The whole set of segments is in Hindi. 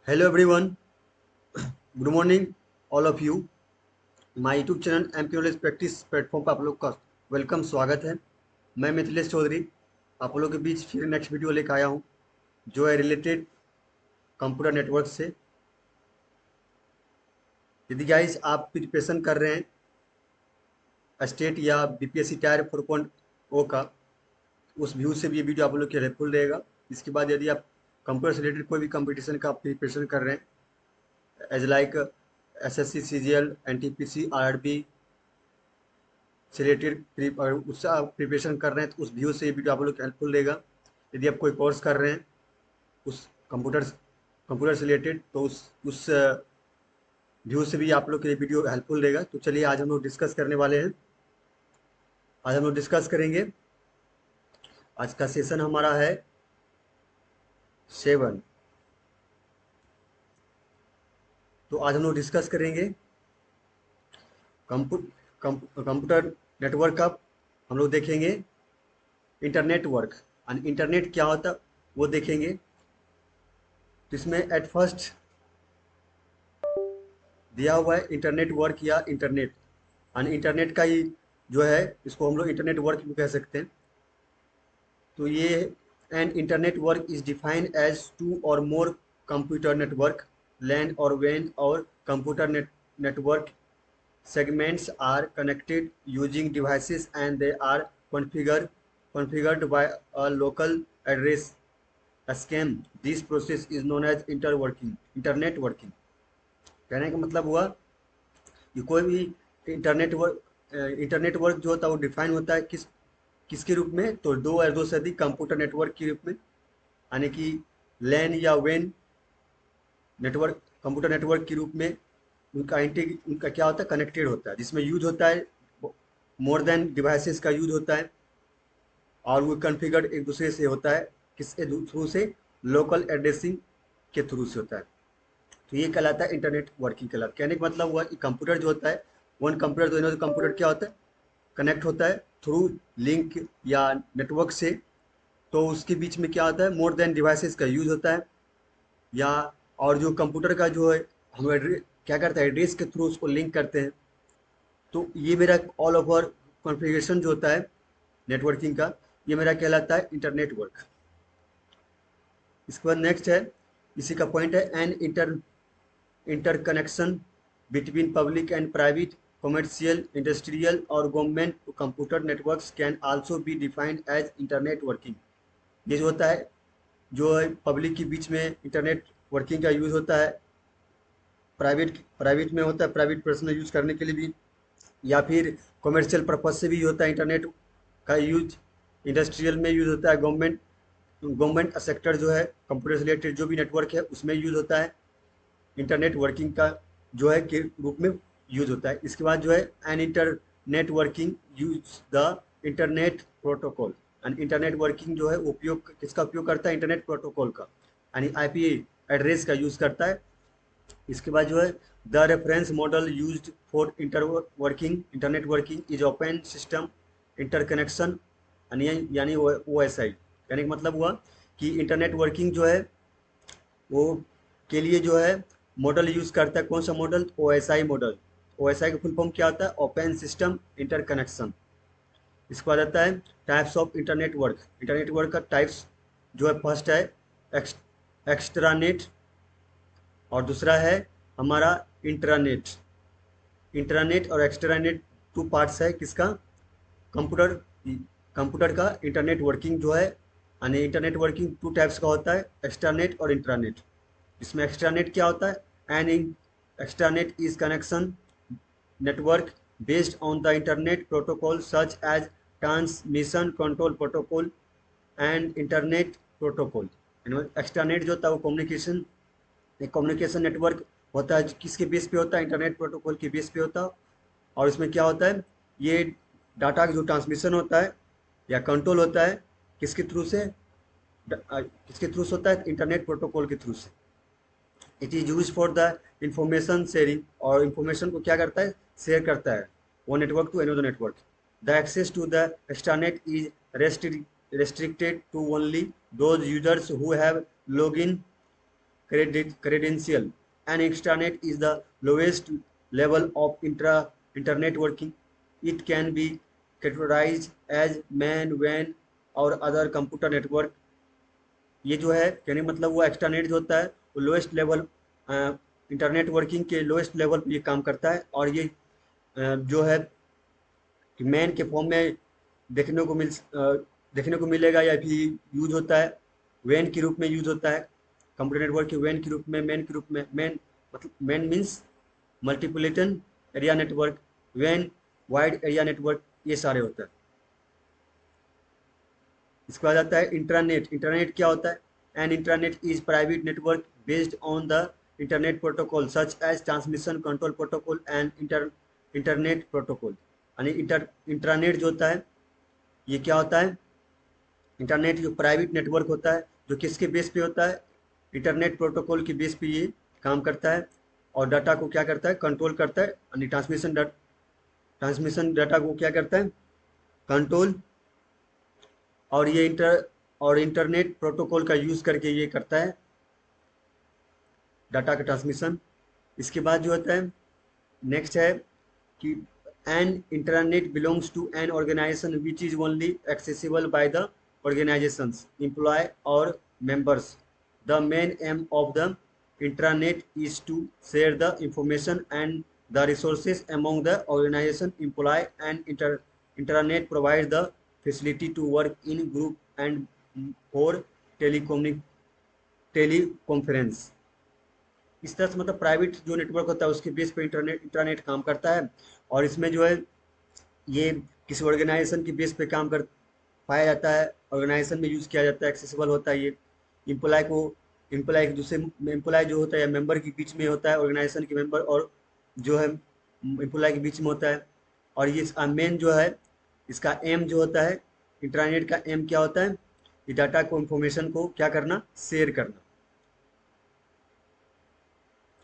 Hello everyone, good morning all of you. My YouTube channel MP knowledge practice platform पर आप लोग का वेलकम, स्वागत है। मैं मिथिलेश चौधरी आप लोगों के बीच फिर नेक्स्ट वीडियो लेकर आया हूं, जो है रिलेटेड कंप्यूटर नेटवर्क से। यदि गाइस आप प्रिपरेशन कर रहे हैं स्टेट या बीपीएससी टायर 4.0 का, उस व्यू से भी ये वीडियो आप लोग के हेल्पफुल रहेगा। इसके बाद यदि आप कंप्यूटर से रिलेटेड कोई भी कंपटीशन का प्रिपरेशन कर रहे हैं as like SSC, CGL, NTPC, RRB से रिलेटेड, अगर उससे आप प्रिपरेशन कर रहे हैं तो उस व्यू से ये वीडियो आप लोग को हेल्पफुल रहेगा। यदि आप कोई कोर्स कर रहे हैं उस कंप्यूटर से रिलेटेड, तो उस व्यू से भी आप लोग के लिए वीडियो हेल्पफुल रहेगा। तो चलिए आज हम लोग डिस्कस करने वाले हैं। आज हम लोग डिस्कस करेंगे, आज का सेशन हमारा है 7। तो आज हम लोग डिस्कस करेंगे कंप्यूटर नेटवर्क का। हम लोग देखेंगे इंटरनेट वर्क, और इंटरनेट क्या होता है वो देखेंगे। तो इसमें एट फर्स्ट दिया हुआ है इंटरनेट वर्क या इंटरनेट, और इंटरनेट का ही जो है इसको हम लोग इंटरनेट वर्क भी कह सकते हैं। तो ये an internet work is defined as two or more computer network LAN or वैन or computer network segments are connected using devices and they are configured by a local address scheme. This process is known as internet working। कहने का मतलब हुआ कि कोई भी इंटरनेट वर्क जो होता है वो डिफाइन होता है किसके रूप में, तो दो या दो से अधिक कंप्यूटर नेटवर्क के रूप में, यानी कि लैन या वेन नेटवर्क, कंप्यूटर नेटवर्क के रूप में। उनका क्या होता है, कनेक्टेड होता है, जिसमें यूज होता है मोर देन डिवाइसेस का यूज होता है, और वो कॉन्फ़िगर्ड एक दूसरे से होता है, किसके थ्रू से, लोकल एड्रेसिंग के थ्रू से होता है। तो ये कहलाता है इंटरनेट वर्किंग कहलाता है। कहने का मतलब हुआ कि कंप्यूटर जो होता है, वन कंप्यूटर तो कंप्यूटर क्या होता है, कनेक्ट होता है थ्रू लिंक या नेटवर्क से। तो उसके बीच में क्या होता है, मोर देन डिवाइसेस का यूज होता है, या और जो कंप्यूटर का जो है हम क्या करते हैं, एड्रेस के थ्रू उसको लिंक करते हैं। तो ये मेरा ऑल ओवर कॉन्फ़िगरेशन जो होता है नेटवर्किंग का, ये मेरा कहलाता है इंटरनेट वर्क। इसके बाद नेक्स्ट है, इसी का पॉइंट है, an interconnection between public and private, commercial, industrial और government computer networks can also be defined as internetworking. ये जो होता है, जो है पब्लिक के बीच में इंटरनेट वर्किंग का यूज़ होता है, प्राइवेट में होता है, प्राइवेट पर्सनल यूज़ करने के लिए भी, या फिर कमर्शियल पर्पज से भी होता है इंटरनेट का यूज, इंडस्ट्रियल में यूज़ होता है, गवर्नमेंट सेक्टर जो है कंप्यूटर से रिलेटेड जो भी नेटवर्क है उसमें यूज़ होता है, इंटरनेट वर्किंग का जो है के रूप में यूज होता है। इसके बाद जो है an internet working use the internet protocol. And internet working जो है उपयोग किसका उपयोग करता है, इंटरनेट प्रोटोकॉल का, यानी आईपी एड्रेस का यूज़ करता है। इसके बाद जो है the reference model used for internet working is open system interconnection, यानी OSI। कहने का मतलब हुआ कि इंटरनेट वर्किंग जो है वो के लिए जो है मॉडल यूज़ करता है, कौन सा मॉडल, OSI मॉडल। OSI का फुल फॉर्म क्या होता है, ओपन सिस्टम इंटरकनेक्शन। इसके बाद आता है टाइप्स ऑफ इंटरनेट वर्क का टाइप्स जो है, फर्स्ट है एक्स्ट्रानेट, और दूसरा है हमारा इंट्रानेट। इंट्रानेट और एक्स्ट्रानेट टू पार्ट्स है किसका, कंप्यूटर कंप्यूटर का इंटरनेट वर्किंग जो है, यानी इंटरनेट वर्किंग टू टाइप्स का होता है, एक्स्ट्रानेट और इंट्रानेट। इसमें एक्स्ट्रानेट क्या होता है, an extranet is connection network based on the internet protocol such as transmission control protocol and internet protocol. Extranet जो होता है वो कम्युनिकेशन नेटवर्क होता है, किसके बेस पे होता है, इंटरनेट प्रोटोकॉल के बेस पे होता है। और इसमें क्या होता है, ये डाटा का जो ट्रांसमिशन होता है या कंट्रोल होता है किसके थ्रू से, किसके थ्रू से होता है, इंटरनेट प्रोटोकॉल के थ्रू से। It is use for the information sharing, और इंफॉर्मेशन को क्या करता है, शेयर करता है one network to another network. The access to the extranet is restricted to only those users who have login credential. An extranet is the lowest level of internet working. It can be categorized as man, WAN और अदर कंप्यूटर नेटवर्क। ये जो है कहने का मतलब वो एक्स्ट्रानेट जो होता है वो लोएस्ट लेवल इंटरनेट वर्किंग के लोएस्ट लेवल पे ये काम करता है। और ये जो है कि मैन के फॉर्म में देखने को देखने को मिलेगा या फिर यूज होता है वैन के रूप में यूज होता है। कंप्यूटर नेटवर्क के वैन के रूप में, मैन के रूप में। मैन मतलब MAN means metropolitan area network, वैन वाइड एरिया नेटवर्क, ये सारे होता है। इसके बाद आता है इंट्रानेट। इंटरनेट क्या होता है? An internet is private network based on the internet protocol such as transmission control protocol and internet protocol. यानी इंट्रानेट जो होता है ये क्या होता है? इंटरनेट जो प्राइवेट नेटवर्क होता है जो किसके बेस पे होता है? इंटरनेट प्रोटोकॉल के बेस पे ये काम करता है और डाटा को क्या करता है? कंट्रोल करता है। यानी ट्रांसमिशन डाटा को क्या करता है? कंट्रोल। और ये इंटरनेट प्रोटोकॉल का यूज़ करके ये करता है डाटा का ट्रांसमिशन। इसके बाद जो होता है नेक्स्ट है कि an internet belongs to an organisation which is only accessible by the organizations employee or members. The main aim of the intranet is to share the information and the resources among the organization employee and intranet provides the facility to work in group and for teleconference। इस तरह से मतलब प्राइवेट जो नेटवर्क होता है उसके बेस पे इंटरनेट काम करता है। और इसमें जो है ये किसी ऑर्गेनाइजेशन की बेस पे काम कर पाया जाता है, ऑर्गेनाइजेशन में यूज़ किया जाता है, एक्सेसिबल होता है। ये एम्प्लॉय एक दूसरे एम्प्लॉय जो होता है मेंबर के बीच में होता है, ऑर्गेनाइजेशन के मेंबर और जो है एम्प्लॉय के बीच में होता है। और ये इसका मेन जो है इसका एम जो होता है इंटरनेट का एम क्या होता है? ये डाटा को इंफॉर्मेशन को क्या करना? शेयर करना।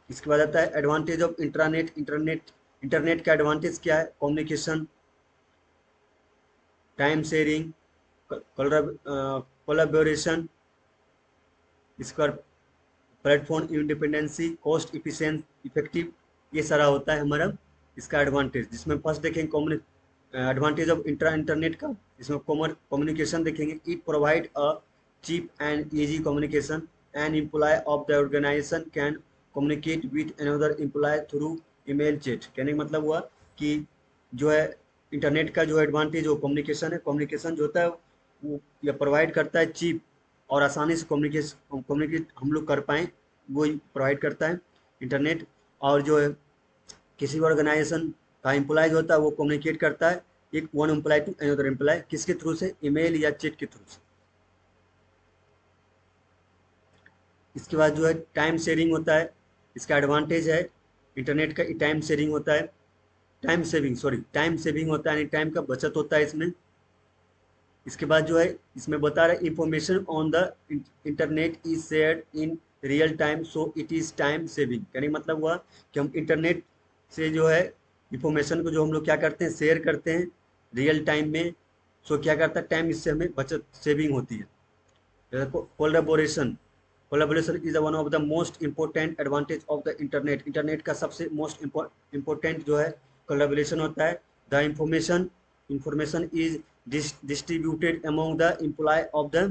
इसके बाद आता है एडवांटेज ऑफ इंटरनेट का एडवांटेज क्या है? कम्युनिकेशन, टाइम शेयरिंग, कोलैबोरेशन, इसका प्लेटफॉर्म इंडिपेंडेंसी, कॉस्ट इफेक्टिव, ये सारा होता है हमारा इसका एडवांटेज। जिसमें फर्स्ट देखेंगे एडवांटेज ऑफ इंटरनेट का, इसमें कम्युनिकेशन देखेंगे। It provide a cheap and easy communication. An employee of the organisation can communicate with another employee through email chat. कहने का मतलब हुआ कि जो है इंटरनेट का जो एडवांटेज वो कम्युनिकेशन है। कम्युनिकेशन जो होता है वो ये प्रोवाइड करता है चीप और आसानी से कम्युनिकेट हम लोग कर पाएँ, वो प्रोवाइड करता है इंटरनेट। और जो है किसी भी ऑर्गेनाइजेशन का एम्प्लॉय जो होता है वो कम्युनिकेट करता है एक one employee to another employee, किसके थ्रू से? ईमेल या चैट के थ्रू से। इसके बाद जो है टाइम शेयरिंग होता है। इसका एडवांटेज है इंटरनेट का टाइम शेयरिंग होता है, टाइम सेविंग होता है, यानी टाइम का बचत होता है इसमें। इसके बाद जो है इसमें बता रहे information on the internet is shared in real time so it is time saving. यानी मतलब हुआ कि हम इंटरनेट से जो है इंफॉर्मेशन को जो हम लोग क्या करते हैं? शेयर करते हैं रियल टाइम में। सो क्या करता है? टाइम, इससे हमें बचत सेविंग होती है। Collaboration is one of the most important advantage of the internet. Internet का सबसे मोस्ट इम्पोर्टेंट जो है कोलैबोरेशन होता है। The information is distributed among the employee of the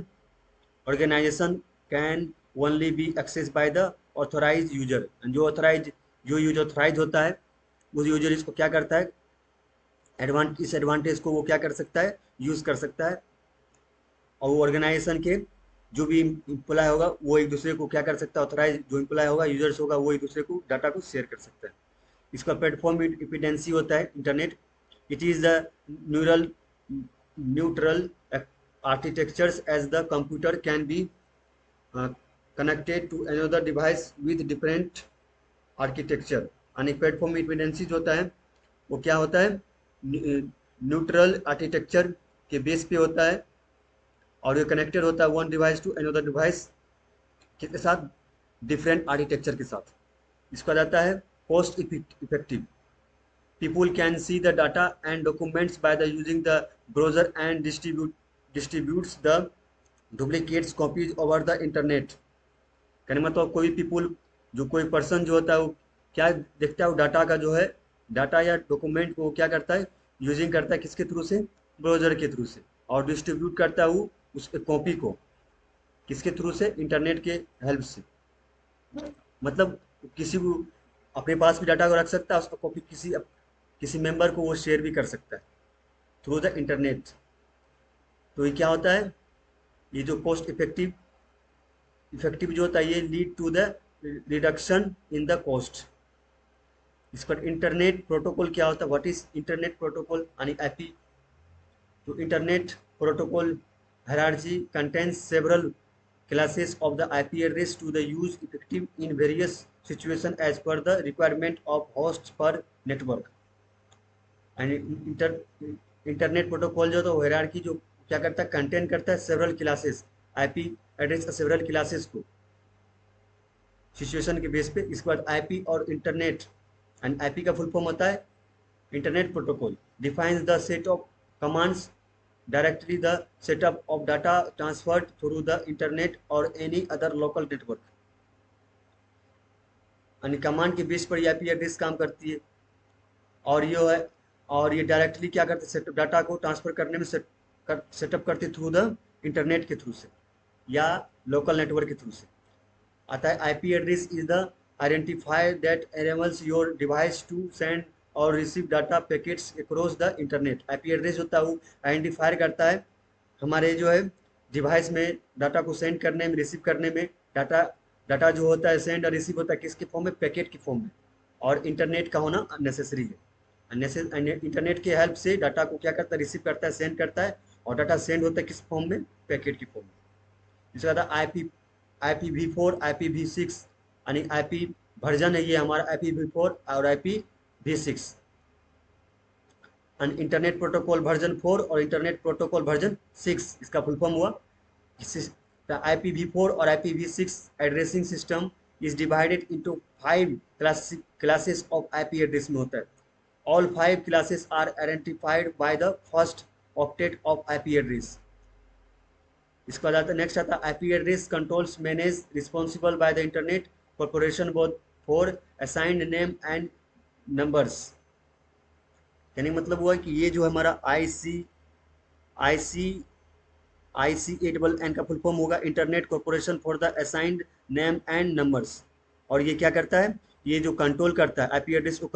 organization can only be accessed by the authorized user। जो यूजर ऑथराइज होता है उस यूजर इसको क्या करता है? इस एडवांटेज को वो क्या कर सकता है? यूज़ कर सकता है। और वो ऑर्गेनाइजेशन के जो भी एम्प्लॉय होगा वो एक दूसरे को क्या कर सकता है? ऑथराइज जो एम्प्लॉय होगा, यूजर्स होगा, वो एक दूसरे को डाटा को शेयर कर सकता है। इसका प्लेटफॉर्म डिपेंडेंसी होता है internet. It is the neutral architectures as the computer can be connected to another device with different architecture। यानी प्लेटफॉर्म डिपेंडेंसी जो होता है वो क्या होता है? न्यूट्रल आर्किटेक्चर के बेस पे होता है और ये कनेक्टेड होता है one device to another device के साथ, डिफरेंट आर्किटेक्चर के साथ। इसका जाता है cost effective. People can see the data and documents by the using the browser and distributes the duplicates copies over the internet। कहने मतलब कोई पीपुल, जो कोई पर्सन जो होता है वो क्या देखता है, वो डाटा का जो है, डाटा या डॉक्यूमेंट को वो क्या करता है, यूजिंग करता है किसके थ्रू से, ब्राउज़र के थ्रू से, और डिस्ट्रीब्यूट करता है वो उस कॉपी को किसके थ्रू से, इंटरनेट के हेल्प से। मतलब किसी को अपने पास भी डाटा को रख सकता है, उसका कॉपी किसी मेंबर को वो शेयर भी कर सकता है थ्रू द इंटरनेट। तो ये क्या होता है, ये जो कॉस्ट इफेक्टिव जो होता है, ये lead to the reduction in the cost. इस पर इंटरनेट प्रोटोकॉल क्या होता है, व्हाट इज इंटरनेट प्रोटोकॉल यानी आईपी। तो internet protocol hierarchy contains several classes of the IP address to the use effective in various situation as per the requirement of hosts per network। And internet protocol जो तो हायरार्की जो क्या करता है, कंटेन करता है several classes, IP address several classes को सिचुएशन के बेस पे। इसके बाद आईपी और इंटरनेट, एंड आईपी का फुल फॉर्म होता है internet protocol defines the set of commands directly the setup of data transferred through the internet or any other local network। यानी कमांड के बेस पर आईपी एड्रेस काम करती है, और ये है, और ये डायरेक्टली क्या करते हैं, सेटअप डाटा को ट्रांसफर करने में सेटअप करते थ्रू द इंटरनेट के थ्रू से या लोकल नेटवर्क के थ्रू से। आता है IP address is the identifier that enables your device to send और receive data packets across the internet. IP address होता है वो आइडेंटिफायर करता है हमारे जो है डिवाइस में डाटा को सेंड करने में, रिसीव करने में। डाटा डाटा जो होता है सेंड और रिसीव होता है किसके फॉर्म में, पैकेट की फॉर्म में, और इंटरनेट का होना नेसेसरी है। इंटरनेट के हेल्प से डाटा को क्या करता है, रिसीव करता है, सेंड करता है, और डाटा सेंड होता है किस फॉर्म में, पैकेट की फॉर्म में। इसके बाद IPv4 IPv6 यानी आईपी वर्जन है ये हमारा IPv4 और IPv6। And internet protocol version 4 और इंटरनेट प्रोटोकॉल वर्जन 6 इसका फुल फॉर्म हुआ। IPv4 और IPv6 addressing system is divided into 5 classes of IP address में होता है। All 5 classes are identified by the first octet of IP address. इसके बाद आता है नेक्स्ट आता है IP address controls manage responsible by the internet corporation both for assigned name and numbers. यानी मतलब हुआ कि ये जो है हमारा ICANN का फुल फॉर्म होगा internet corporation for the assigned name and numbers. और ये क्या करता है, ये जो कंट्रोल करता है आईपी एड्रेस को,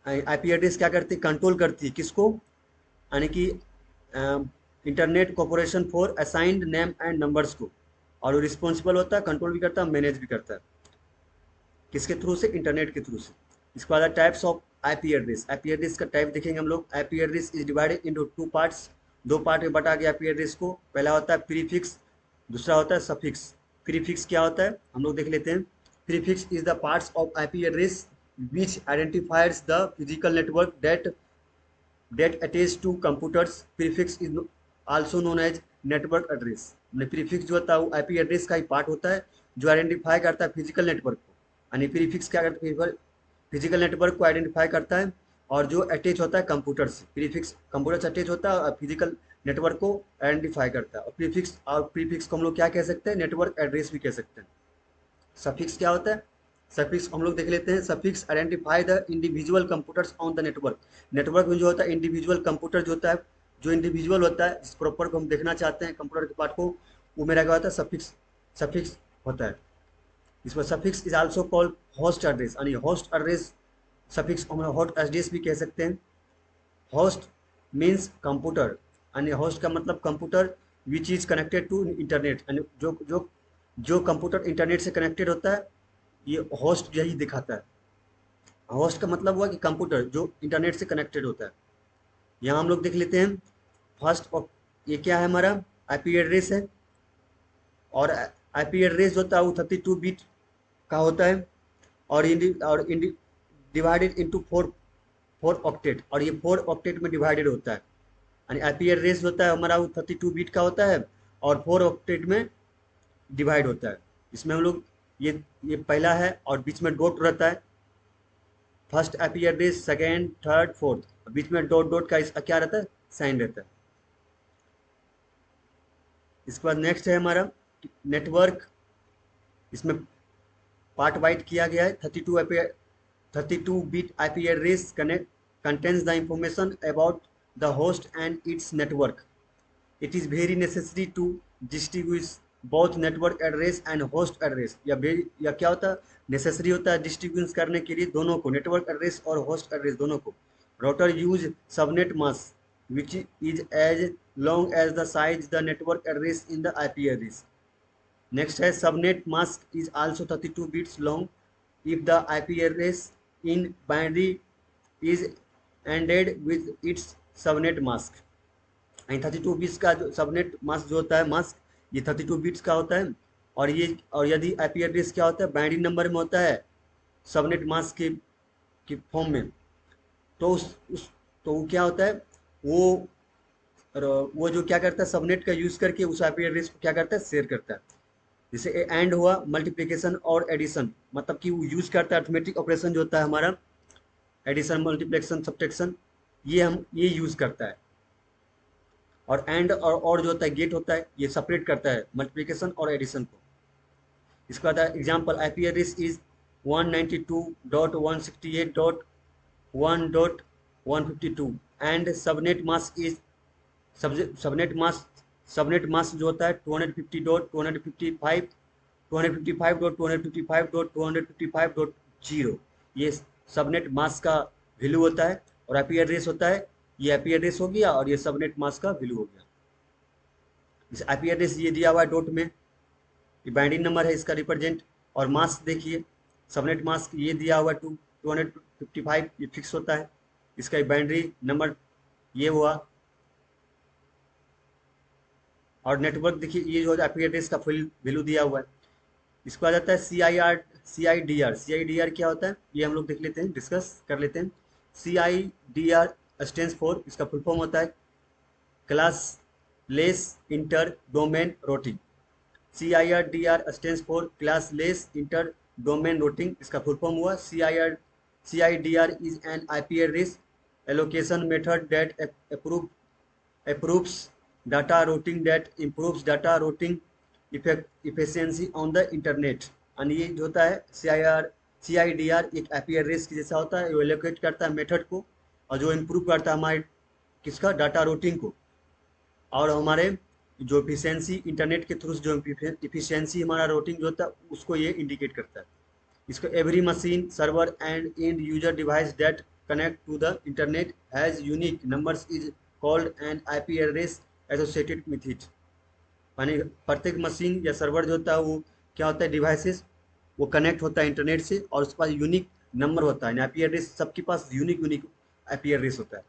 आईपी एड्रेस क्या करती है, कंट्रोल करती है किसको, यानी कि internet corporation for assigned name and numbers को। और वो रिस्पॉन्सिबल होता है, कंट्रोल भी करता है, मैनेज भी करता है किसके थ्रू से, इंटरनेट के थ्रू से। इसके बाद types of IP address. IP address का टाइप देखेंगे हम लोग। IP address is divided into 2 parts, 2 part में बटा गया आईपी एड्रेस को। पहला होता है प्रीफिक्स, दूसरा होता है सफिक्स। प्रीफिक्स क्या होता है हम लोग देख लेते हैं। Prefix is the parts of IP address which identifies the physical network that attach to computers। prefix is also known as network address। Prefix जो होता है वो आईपी एड्रेस का ही पार्ट होता है जो आइडेंटिफाई करता है फिजिकल नेटवर्क को। यानी प्रीफिक्स क्या करता है, फिजिकल नेटवर्क को आइडेंटिफाई करता है, और जो अटैच होता है कंप्यूटर से। प्रीफिक्स कंप्यूटर से अटैच होता है और फिजिकल नेटवर्क को आइडेंटिफाई करता है। और प्रीफिक्स को हम लोग क्या कह सकते हैं, नेटवर्क एड्रेस भी कह सकते हैं। सफिक्स क्या होता है, सफिक्स हम लोग देख लेते हैं। Suffix identify the individual computers on the network. Network में जो होता है इंडिविजुअल कंप्यूटर जो होता है, जो इंडिविजुअल होता है जिस प्रॉपर को हम देखना चाहते हैं कंप्यूटर के पार्ट को, वो मेरा क्या होता है, सफिक्स होता है। इसमें suffix is also called host address, यानी होस्ट एड्रेस सफिक्स हम होस्ट एड्रेस भी कह सकते हैं। होस्ट मीन्स कंप्यूटर, यानी होस्ट का मतलब computer which is connected to internet, यानी जो कंप्यूटर इंटरनेट से कनेक्टेड होता है, ये होस्ट यही दिखाता है। होस्ट का मतलब हुआ कि कंप्यूटर जो इंटरनेट से कनेक्टेड होता है। यहाँ हम लोग देख लेते हैं फर्स्ट ऑफ, ये क्या है हमारा आईपी एड्रेस है, और आईपी एड्रेस जो होता है वो 32 बिट का होता है, और डिवाइडेड इनटू 4 ऑक्टेट, और ये 4 ऑक्टेट में डिवाइडेड होता है। यानी आईपी एड्रेस होता है हमारा वो 32 बिट का होता है और 4 ऑक्टेट में डिवाइड होता है। इसमें हम लोग ये पहला है और बीच में डॉट रहता है, first IP address, second, third, fourth, बीच में डॉट का इसका क्या रहता है, साइन रहता है। इसके बाद नेक्स्ट है हमारा नेटवर्क इसमें पार्ट वाइड किया गया है। 32 bit IP address contains the information about the host and its network. It is very necessary to distinguish both network address and host address. या क्या होता है, नेसेसरी होता है डिस्ट्रीब्यूशन करने के लिए दोनों को, नेटवर्क एड्रेस और होस्ट एड्रेस दोनों को। Router use subnet mask which is as long as the size the network address in the IP address. Next है subnet mask is also 32 bits long if the IP address in binary is ANDed with its subnet mask. 32 bits का जो सबनेट मास्क जो होता है, मास्क ये 32 बिट्स का होता है। और यदि IP एड्रेस क्या होता है, बाइनरी नंबर में होता है सबनेट मास्क के फॉर्म में, तो तो वो क्या होता है, वो जो क्या करता है, सबनेट का यूज़ करके उस IP एड्रेस को क्या करता है, शेयर करता है। जैसे एंड हुआ मल्टीप्लिकेशन और एडिशन, मतलब कि वो यूज़ करता है अर्थमेटिक ऑपरेशन जो होता है हमारा, एडिशन मल्टीप्लिकेशन सब्ट्रैक्शन, ये यूज़ करता है। और एंड और जो होता है गेट होता है, ये सेपरेट करता है मल्टीप्लिकेशन और एडिशन को। इसके बाद example IP address is 192.168.1.152 and subnet mask is subnet mask जो होता है 255.255.255.255.255.0। ये सबनेट मास्क का वैल्यू होता है, और IP एड्रेस होता है, ये IP एड्रेस हो गया और ये सबनेट मास्क का वैल्यू हो गया। इस IP एड्रेस ये दिया हुआ है डॉट में, ये बाइंडिंग नंबर है इसका रिप्रेजेंट। और मास्क देखिए, सबनेट मास्क ये दिया हुआ 255, ये फिक्स होता है, इसका बाइंड्री नंबर ये हुआ। और नेटवर्क देखिए, ये जो IP एड्रेस का फुल वैल्यू दिया हुआ है। इसको आ जाता है CIDR क्या होता है, ये हम लोग देख लेते हैं, डिस्कस कर लेते हैं। CIDR स्टैंड्स फॉर, इसका फुल फॉर्म होता है class less inter domain routing. CIDR stands for class less inter domain routing, इसका फुल फॉर्म हुआ CIDR is an IP address allocation method that approves data routing that improves data routing efficiency on the internet। और ये जो होता है CIDR एक IP एड्रेस की जैसा होता है, वो एलोकेट करता है मेथड को, और जो इम्प्रूव करता है हमारे किसका, डाटा रूटिंग को। और हमारे जो इफिशियंसी इंटरनेट के थ्रू जो इफिशियंसी हमारा रूटिंग जो होता है उसको ये इंडिकेट करता है। इसको every machine server and and user device that connect to the internet has unique numbers is called and IP address associated with it. यानी प्रत्येक मशीन या सर्वर जो होता है वो क्या होता है, डिवाइसेस, वो कनेक्ट होता है इंटरनेट से, और उसके पास यूनिक नंबर होता है। IP एड्रेस सबके पास यूनिक IP एड्रेस होता है।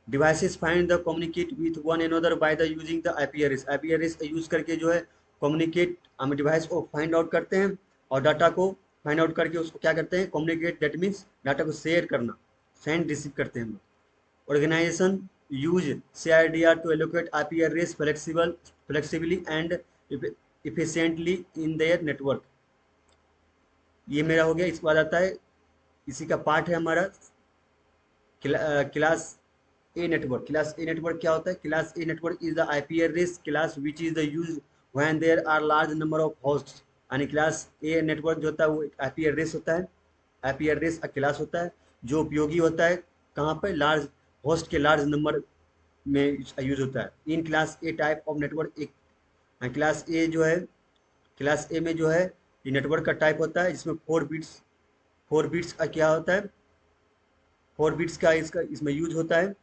Devices find the communicate with one another by the using the IP address. IP address use करके जो है कम्युनिकेट, हम डिवाइस को फाइंड आउट करते हैं, और डाटा को फाइंड आउट करके उसको क्या करते हैं, कम्युनिकेट, दैट मीन्स डाटा को शेयर करना, सेंड रिसीव करते हैं हम लोग। Organisation use CIDR to allocate IP address flexibly and efficiently in their network. ये मेरा हो गया। इसके बाद आता है, इसी का पार्ट है हमारा class A network. Class A network क्या होता है, class A network is the IP address class which is the use when there are large number of host. यानी क्लास ए नेटवर्क जो होता है वो एक IP एड्रेस होता है, IP एड्रेस क्लास होता है जो उपयोगी होता है कहाँ पर, लार्ज होस्ट के लार्ज नंबर में यूज होता है। In class A type of network, एक क्लास ए जो है, क्लास ए में जो है ये नेटवर्क का टाइप होता है जिसमें 4 बिट्स का क्या होता है, 4 बिट्स का इसमें यूज होता है,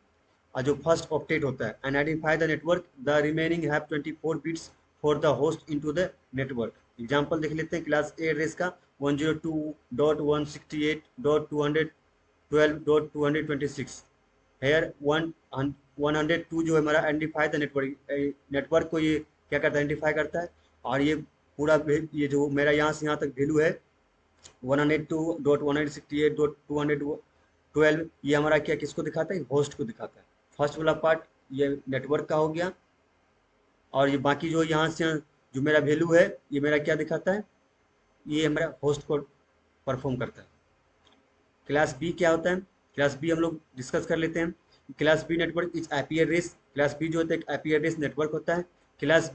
और जो फर्स्ट ऑक्टेट होता है। And identify the network, the remaining have 24 bits for the host into the network. Example देख लेते हैं क्लास ए एड्रेस का 102.168.212.226। हेयर 102 जो है हमारा आइडेंटिफाई द नेटवर्क को ये क्या करता है, आइडेंटिफाई करता है। और ये पूरा ये जो मेरा यहाँ से यहाँ तक वैल्यू है 102.168.212, ये हमारा क्या किसको दिखाता है, होस्ट को दिखाता है। फर्स्ट वाला पार्ट ये नेटवर्क का हो गया, और ये बाकी जो यहाँ से जो मेरा वैल्यू है ये मेरा क्या दिखाता है, ये हमारा होस्ट को परफॉर्म करता है। क्लास बी क्या होता है, क्लास बी हम लोग डिस्कस कर लेते हैं। Class B network is IP address, class B जो होता है IP एड्रेस नेटवर्क होता है। Class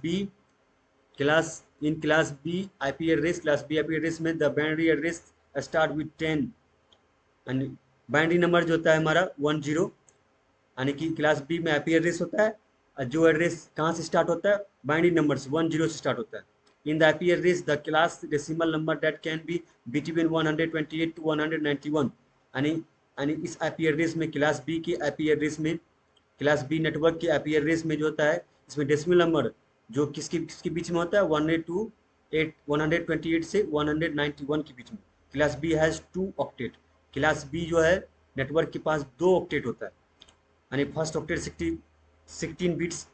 in class B IP address में the binary address start with 10 and binary number जो होता है हमारा 10, यानी कि क्लास बी में आईपी एड्रेस होता है और जो एड्रेस कहाँ से स्टार्ट होता है, बाइनरी नंबर से 10 से स्टार्ट होता है। In the IP address the class decimal number that can be between 128 to 191, यानी इस आईपी एड्रेस में क्लास बी के आईपी एड्रेस में, क्लास बी नेटवर्क के आईपी एड्रेस में जो होता है, इसमें डेसिमल नंबर जो किसके किसके बीच में होता है, 128 से 191 के बीच में। Class B has 2 octet. Class B जो है नेटवर्क के पास 2 ऑक्टेट होता है, यानी first octet 16 bits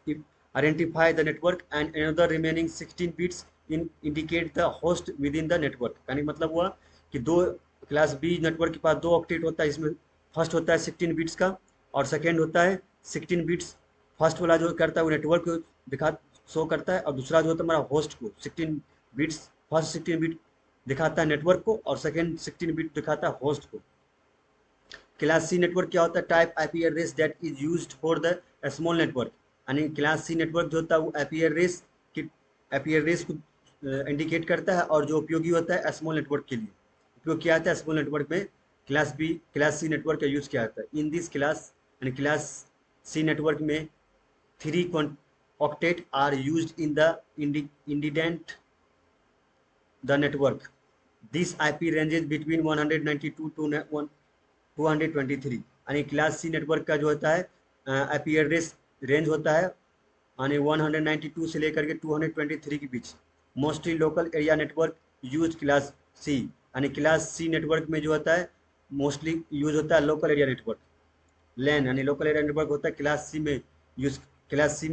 identify the network and another remaining 16 bits indicate the host with in the network. यानी मतलब हुआ कि दो क्लास बी नेटवर्क के पास 2 ऑक्टेट होता है, इसमें फर्स्ट होता है 16 बिट्स का और सेकेंड होता है 16 बिट्स। फर्स्ट वाला जो करता है वो नेटवर्क को दिखा शो करता है और दूसरा जो होता है हमारा होस्ट को 16 बिट्स, फर्स्ट 16 बिट दिखाता है नेटवर्क को और सेकेंड 16 बिट दिखाता है होस्ट को। क्लास सी नेटवर्क क्या होता है, type IP address that is used for the small network, यानी क्लास सी नेटवर्क जो होता है वो आईपी एड्रेस को इंडिकेट करता है और जो उपयोगी होता है स्मॉल नेटवर्क के लिए। उपयोग किया जाता है स्मॉल नेटवर्क में क्लास सी नेटवर्क का यूज किया जाता है। इन दिस क्लास यानी क्लास सी नेटवर्क में 3 octet are used in the identify the network. This IP ranges between 192 to 223, यानी क्लास सी नेटवर्क का जो होता है आईपी एड्रेस रेंज होता है यानी 192 से लेकर के 223 के बीच। Mostly local area network use class C, यानी क्लास सी नेटवर्क में जो होता है मोस्टली यूज होता है लोकल एरिया नेटवर्क, लैन यानी लोकल एरिया नेटवर्क होता है क्लास सी में यूज, क्लास सी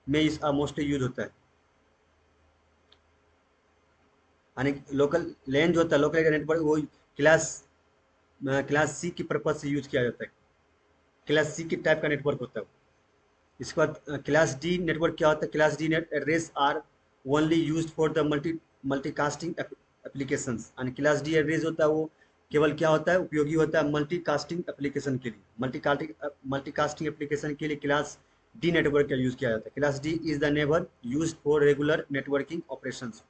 में इस मोस्टली यूज होता है, यानी लोकल लैन जो होता है लोकल एरिया नेटवर्क वो क्लास सी की पर्पज से यूज किया जाता है, क्लास सी के टाइप का नेटवर्क होता है। इसके बाद क्लास डी नेटवर्क क्या होता है, class D net address are only used for the multicasting applications, यानी क्लास डी एड्रेस होता है वो केवल क्या होता है, उपयोगी होता है मल्टीकास्टिंग एप्लीकेशन के लिए। मल्टीकास्टिंग एप्लीकेशन के लिए क्लास डी नेटवर्क का यूज किया जाता है। Class D is the never used for regular networking operations.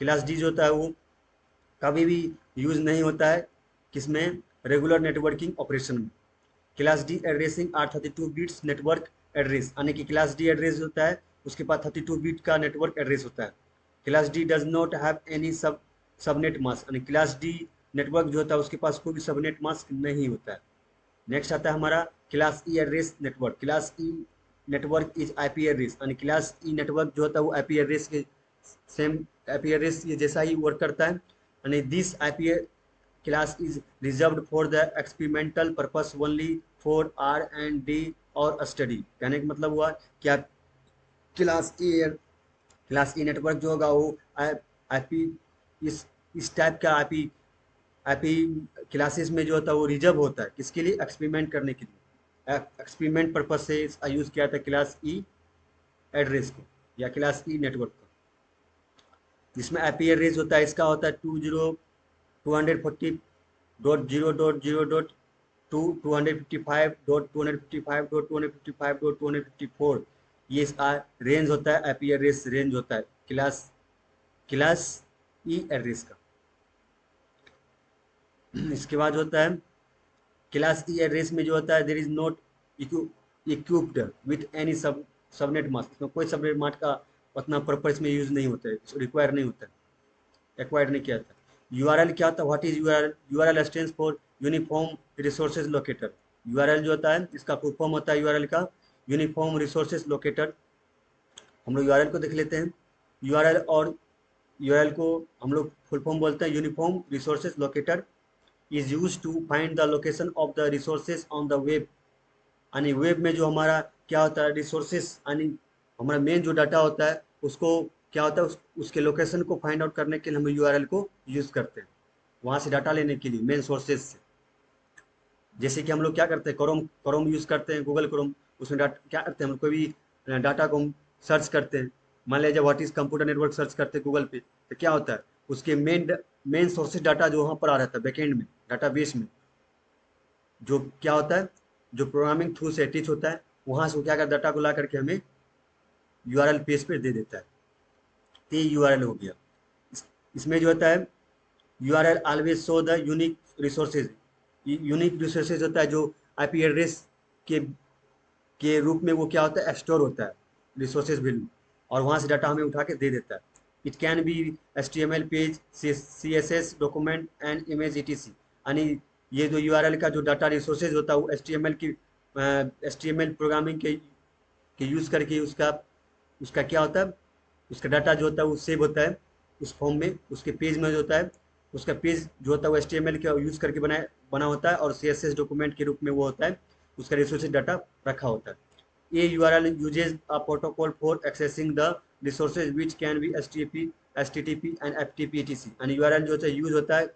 Class D जो होता है वो कभी भी यूज नहीं होता है किसमें, रेगुलर नेटवर्किंग ऑपरेशन में। Class D addressing are 32 bits network address, यानी कि क्लास डी एड्रेस होता है उसके पास 32 बिट का नेटवर्क एड्रेस होता है। Class D does not have any subnet mask, यानी क्लास डी नेटवर्क जो होता है उसके पास कोई भी सबनेट मास्क नहीं होता है। नेक्स्ट आता है हमारा class E address network. Class E network is IP address, यानी क्लास ई नेटवर्क जो होता है वो आईपी एड्रेस के सेम आईपी एड्रेस ये जैसा ही वर्क करता है, यानी this IP class is reserved for the experimental purpose only for R and D और स्टडी। कहने का मतलब हुआ क्या, क्लास ई नेटवर्क जो होगा वो आईपी इस टाइप का आईपी क्लासेस में जो होता है वो रिजर्व होता है किसके लिए, एक्सपेरिमेंट करने के लिए, एक्सपेरिमेंट पर्पज से यूज किया था क्लास ई एड्रेस को या क्लास ई नेटवर्क को। जिसमें आईपी एड्रेस होता है इसका होता है 240.0.0.255.255.255.254, ये इसका रेंज होता है, आईपी एड्रेस रेंज होता है क्लास ई एड्रेस का। इसके बाद होता है क्लास ई एड्रेस में जो होता है there is not equipped with any subnet mask, इसमें कोई सबनेट मास्क का उतना पर्पस में यूज नहीं होता है, रिक्वायर नहीं होता है, एक्वायर नहीं किया जाता। यूआरएल क्या होता है, what is URL, URL stands for uniform resources locator. URL जो होता है इसका फुल फॉर्म होता है यूआरएल का यूनिफॉर्म रिसोर्सेज लोकेटर। हम लोग यूआरएल को देख लेते हैं। यूआरएल को हम लोग फुल फॉर्म बोलते हैं uniform resources locator is use to find the location of the resources on the web, यानी वेब में जो हमारा क्या होता है रिसोर्सेज, यानी हमारा मेन जो डाटा होता है उसको क्या होता है उसके लोकेशन को फाइंड आउट करने के लिए हम यूआरएल को यूज़ करते हैं, वहाँ से डाटा लेने के लिए मेन सोर्सेज से। जैसे कि हम लोग क्या करते हैं, क्रोम यूज़ करते हैं, गूगल क्रोम, उसमें क्या करते हैं हम लोग कोई भी डाटा को हम सर्च करते हैं। मान लीजिए what is computer network search करते हैं गूगल पे, तो क्या होता है उसके मेन सोर्सेज डाटा जो वहाँ पर आ रहता है बैकएंड में डाटाबेस में, जो क्या होता है जो प्रोग्रामिंग थ्रू से अटैच होता है, वहाँ से वो क्या कर डाटा को ला करके हमें यूआरएल पेज पे दे देता है। तो ये यूआरएल हो गया। इसमें जो होता है URL always show the unique resources. Unique resources होता है जो आईपी एड्रेस के रूप में वो क्या होता है, स्टोर होता है रिसोर्सेज वैल्यू, और वहाँ से डाटा हमें उठा के दे देता है। It can be HTML page, CSS document and image ETC। यानी ये जो यूआरएल का जो डाटा रिसोर्सेज होता है वो HTML प्रोग्रामिंग के यूज़ करके उसका उसका क्या होता है, उसका डाटा जो होता है वो सेव होता है उस फॉर्म में। उसके पेज में जो होता है, उसका पेज जो होता है वो HTML का यूज़ करके बना होता है, और CSS डॉक्यूमेंट के रूप में वो होता है, उसका रिसोर्सेज डाटा रखा होता है। ये URL usage a protocol for accessing the resources which can be HTTP and FTP ETC। यानी यूआरएल जो होता है यूज होता है,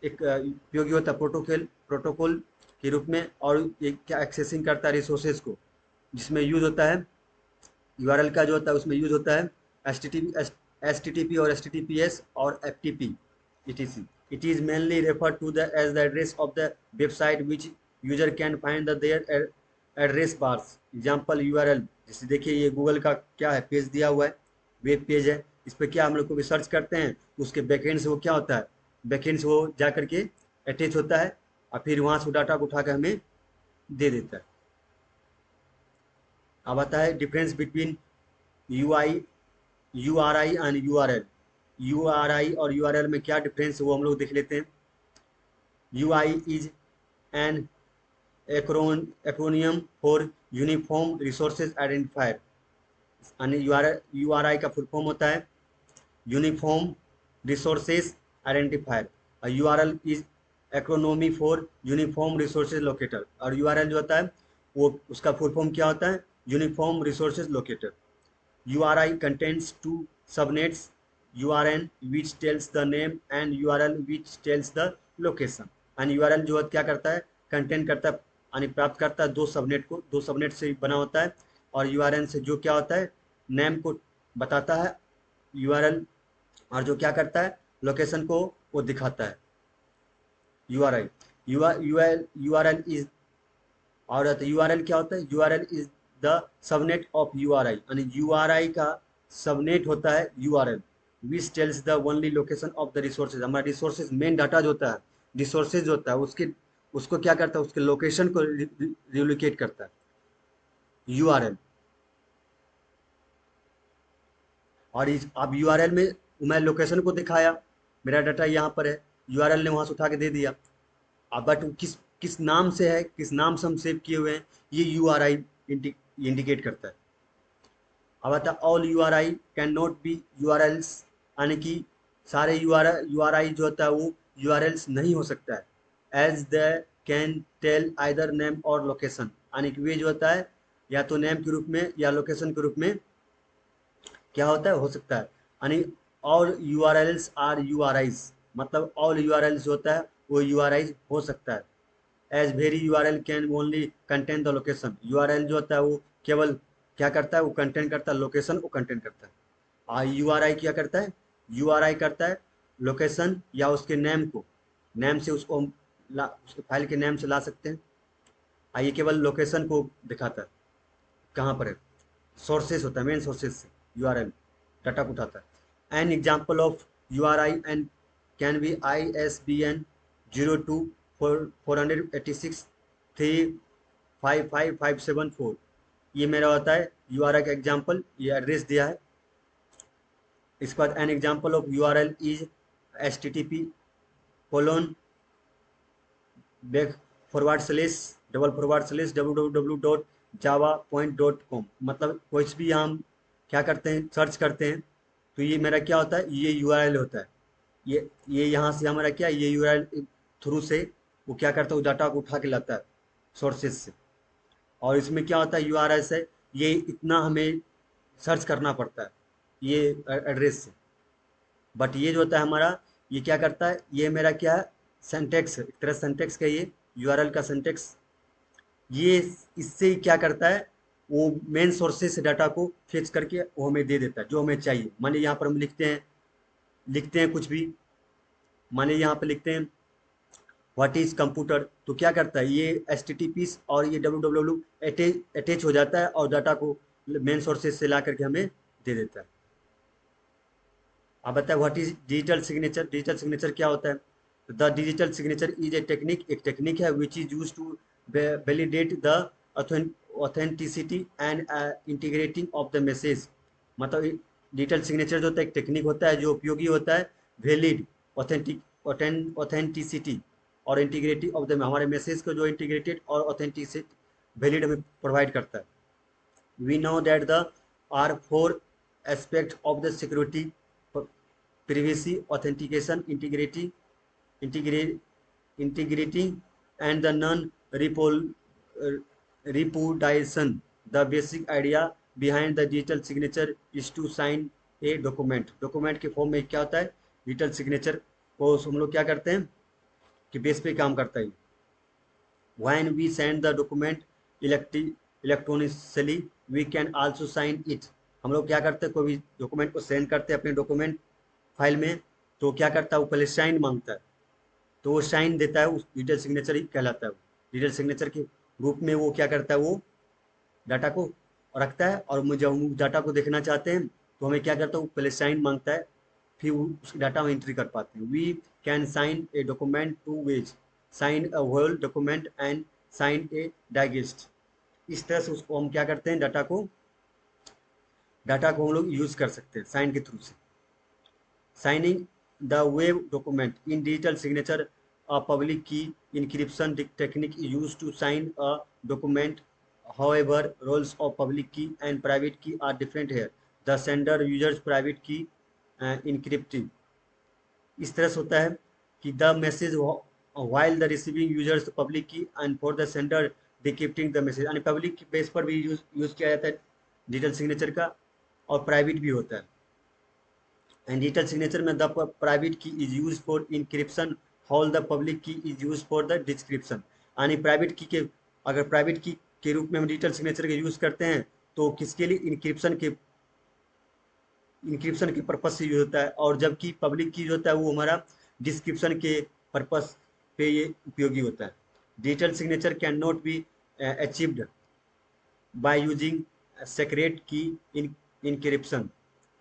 एक उपयोगी होता है प्रोटोकॉल के रूप में, और ये क्या एक्सेसिंग करता है रिसोर्सेज को, जिसमें यूज होता है यूआरएल का जो होता है उसमें यूज होता है HTTP और HTTPS और FTP ETC। It is mainly referred to as the address of the website which user can find their address bars। Example URL, जैसे देखिए ये गूगल का क्या है, पेज दिया हुआ है, वेब पेज है, इस पर क्या हम लोग को भी सर्च करते हैं, उसके बैकएंड से वो क्या होता है, बैकएंड से वो जा करके अटैच होता है, और फिर वहाँ से डाटा को उठा कर हमें दे देता है। अब आता है difference between URI and URL. URI और यूआरएल में क्या डिफरेंस है वो हम लोग देख लेते हैं। UI is an acronym for uniform resources identifier. यानी URI का फुल फॉर्म होता है यूनिफॉर्म रिसोर्सेज आइडेंटिफायर, और URL is acronym for uniform resources locator. और यूआरएल जो होता है वो उसका फुल फॉर्म क्या होता है, uniform resources locator. URI contains two subnets, URN which tells the name and URL which tells the location। यानी URL जो है क्या करता है, कंटेंट करता है, यानी प्राप्त करता है दो सबनेट से बना होता है, और URN से जो क्या होता है, नेम को बताता है URL, और जो क्या करता है, लोकेशन को वो दिखाता है URI। URL इज, और URL क्या होता है, URL is the subnet of URI। यानी URI का सबनेट होता है URL which tells the only location of the resources. हमारा रिसोर्सेज मेन डाटा जो होता है, रिसोर्सेज होता है उसको क्या करता है, उसके लोकेशन को रिलोकेट करता है URL। और अब URL में मैं लोकेशन को दिखाया, मेरा डाटा यहाँ पर है, URL ने वहाँ से उठा के दे दिया। अब बट किस किस नाम से है, किस नाम से हम सेव किए हुए हैं, ये URI इंडिकेट करता है। अब आता है all URI can not B URLs। यानी कि सारे URI जो होता है वो URLs नहीं हो सकता है, as they can tell either name or location. यानी कि वे जो होता है या तो नेम के रूप में या लोकेशन के रूप में क्या होता है, हो सकता है। यानी ऑल URLs आर URIs, मतलब ऑल URLs जो होता है वो URIs हो सकता है। As every URL can only contain the location. URL जो होता है वो केवल क्या करता है, वो कंटेंट करता है लोकेशन को कंटेंट करता है। और URI क्या करता है, URI करता है लोकेशन या उसके नेम को, नेम से उसको हम उसके फाइल के नेम से ला सकते हैं। ये केवल लोकेशन को दिखाता है कहाँ पर है, सोर्सेस होता है, मेन सोर्सेस से URL डाटा को उठाता है। N example of URI and can be ISBN 02-486-355-574। ये मेरा होता है URI का एग्जाम्पल, ये एड्रेस दिया है। इसके बाद an example of URL is HTTP colon back //www.java.com। मतलब कुछ भी हम क्या करते हैं, सर्च करते हैं, तो ये मेरा क्या होता है, ये URL होता है। ये यहाँ से हमारा क्या, ये URL थ्रू से वो क्या करता है, वो डाटा को उठा के लाता है सोर्सेज से। और इसमें क्या होता है, URL से ये इतना हमें सर्च करना पड़ता है ये एड्रेस से। बट ये जो होता है हमारा, ये क्या करता है, ये मेरा क्या है, सिंटैक्स है, एक तरह सिंटैक्स का ये URL का सिंटैक्स। ये इससे ही क्या करता है, वो मेन सोर्सेज से डाटा को फेच करके वो हमें दे देता है जो हमें चाहिए। मानिए यहाँ पर हम लिखते हैं कुछ भी, मानिए यहाँ पर लिखते हैं व्हाट इज कंप्यूटर, तो क्या करता है, ये HTTP और ये www अटैच हो जाता है और डाटा को मेन सोर्सेज से ला करके हमें दे देता है। आप बताए what is digital signature, digital signature क्या होता है? The digital signature is a technique, एक टेक्निक है which is use to validate the authenticity and integrating of the message. मतलब डिजिटल सिग्नेचर जो होता है एक टेक्निक होता है जो उपयोगी होता है वैलिड, ऑथेंटिक ऑथेंटिसिटी और इंटीग्रिटी ऑफ द, हमारे मैसेज को जो इंटीग्रेटेड और ऑथेंटिसिटी वैलिड हमें प्रोवाइड करता है। We know that the are four aspect of the security: privacy, authentication, integrity, and the non-repudiation. The basic idea behind the digital signature is to sign a document. Document के फॉर्म में क्या होता है? डिजिटल सिग्नेचर को हम लोग क्या करते हैं कि बेस पे काम करता है। When we send the document electronically, we can also sign it. हम लोग क्या करते हैं, कोई भी डॉक्यूमेंट को सेंड करते हैं अपने डॉक्यूमेंट फाइल में, तो क्या करता है वो पहले साइन मांगता है, तो वो साइन देता है, उस डिजिटल सिग्नेचर ही कहलाता है। डिजिटल सिग्नेचर के रूप में वो क्या करता है, वो डाटा को रखता है, और जब हम डाटा को देखना चाहते हैं तो हमें क्या करता है, वो पहले साइन मांगता है, फिर उस डाटा में एंट्री कर पाते हैं। We can sign a document two ways, sign a whole document and sign a digest. इस तरह से उसको हम क्या करते हैं, डाटा को हम लोग यूज़ कर सकते हैं साइन के थ्रू से। Signing the web document in digital signature, a public key encryption technique is used to sign a document. However, roles of public key and private key are different here. The sender uses private key encrypting. इस तरह से होता है कि the message while the receiving users public key and for the sender decrypting the message, यानी पब्लिक बेस पर भी यूज किया जाता है डिजिटल सिग्नेचर का, और प्राइवेट भी होता है। And digital signature में the private key is used for encryption, while the public key is used for the decryption. यानी प्राइवेट की के, अगर प्राइवेट की के रूप में हम डिजिटल सिग्नेचर के यूज़ करते हैं तो किसके लिए, इंक्रिप्शन के पर्पज से यूज होता है, और जबकि पब्लिक की जो होता है वो हमारा डिस्क्रिप्शन के पर्पज पे ये उपयोगी होता है। Digital signature can not be achieved by using secret key encryption,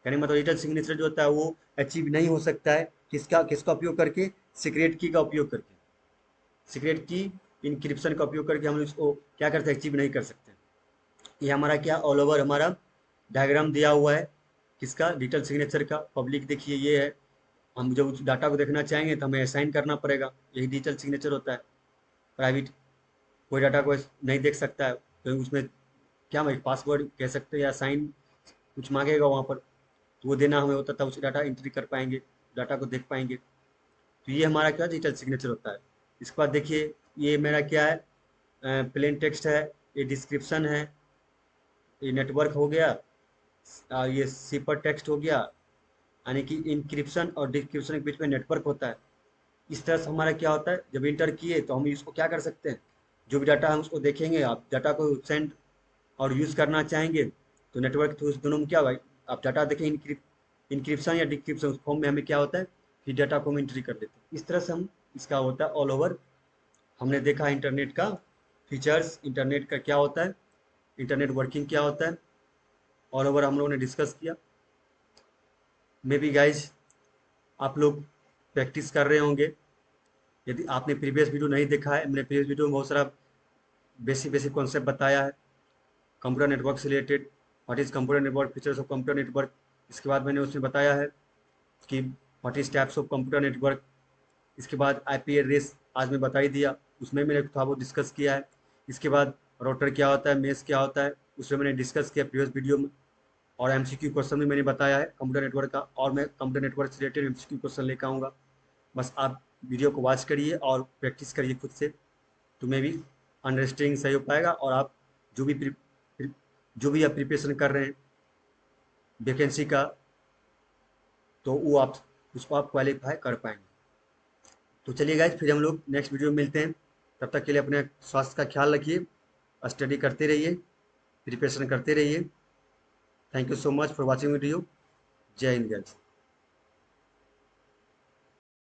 यानी मतलब डिजिटल सिग्नेचर जो होता है वो अचीव नहीं हो सकता है किसका उपयोग करके, सीक्रेट की का उपयोग करके। सीक्रेट की इनक्रिप्शन का उपयोग करके हम इसको क्या करते हैं, अचीव नहीं कर सकते। ये हमारा क्या ऑल ओवर हमारा डायग्राम दिया हुआ है किसका, डिजिटल सिग्नेचर का। पब्लिक देखिए ये है, हम जब उस डाटा को देखना चाहेंगे तो हमें असाइन करना पड़ेगा, यही डिजिटल सिग्नेचर होता है। प्राइवेट कोई डाटा को नहीं देख सकता है, तो उसमें क्या मैं पासवर्ड कह सकते हैं या साइन कुछ मांगेगा वहाँ पर, तो वो देना हमें होता था, उसे डाटा एंट्री कर पाएंगे, डाटा को देख पाएंगे। तो ये हमारा क्या डिजिटल सिग्नेचर होता है। इसके बाद देखिए ये मेरा क्या है, प्लेन टेक्स्ट है, ये डिस्क्रिप्शन है, ये नेटवर्क हो गया, ये सिपर टेक्स्ट हो गया, यानी कि इंक्रिप्शन और डिस्क्रिप्शन के बीच में नेटवर्क होता है। इस तरह से हमारा क्या होता है, जब इंटर किए तो हम इसको क्या कर सकते हैं, जो भी डाटा हम उसको देखेंगे, आप डाटा को सेंड और यूज़ करना चाहेंगे तो नेटवर्क थ्रू दोनों में क्या हुआ, आप डाटा देखें इंक्रिप्शन या डिक्रिप्शन, उस फॉर्म में हमें क्या होता है, फिर डाटा को हम एंट्री कर देते हैं। इस तरह से हम इसका होता है ऑल ओवर। हमने देखा इंटरनेट का फीचर्स, इंटरनेट का क्या होता है, इंटरनेट वर्किंग क्या होता है, ऑल ओवर हम लोगों ने डिस्कस किया। मे बी गाइज आप लोग प्रैक्टिस कर रहे होंगे। यदि आपने प्रीवियस वीडियो नहीं देखा है, मैंने प्रीवियस वीडियो में बहुत सारा बेसिक कॉन्सेप्ट बताया है कंप्यूटर नेटवर्क से related, what is computer network, features of computer network. इसके बाद मैंने उसमें बताया है कि what is types of computer network. इसके बाद आईपी एड्रेस आज मैं बता ही दिया, उसमें मैंने थोड़ा बहुत डिस्कस किया है। इसके बाद राउटर क्या होता है, मेश क्या होता है, उसमें मैंने डिस्कस किया प्रीवियस वीडियो में, और एमसीक्यू क्वेश्चन भी मैंने बताया है कंप्यूटर नेटवर्क का, और मैं कंप्यूटर नेटवर्क से रिलेटेड एमसीक्यू क्वेश्चन लेकर आऊँगा। बस आप वीडियो को वॉच करिए और प्रैक्टिस करिए खुद से, तो मे भी अंडरस्टैंडिंग सही हो पाएगा, और आप जो भी आप प्रिपरेशन कर रहे हैं वैकेंसी का, तो वो आप उसको आप क्वालिफाई कर पाएंगे। तो चलिए गाइज, फिर हम लोग नेक्स्ट वीडियो में मिलते हैं। तब तक के लिए अपने स्वास्थ्य का ख्याल रखिए, स्टडी करते रहिए, प्रिपरेशन करते रहिए। Thank you so much for watching video. जय हिंद गाइज।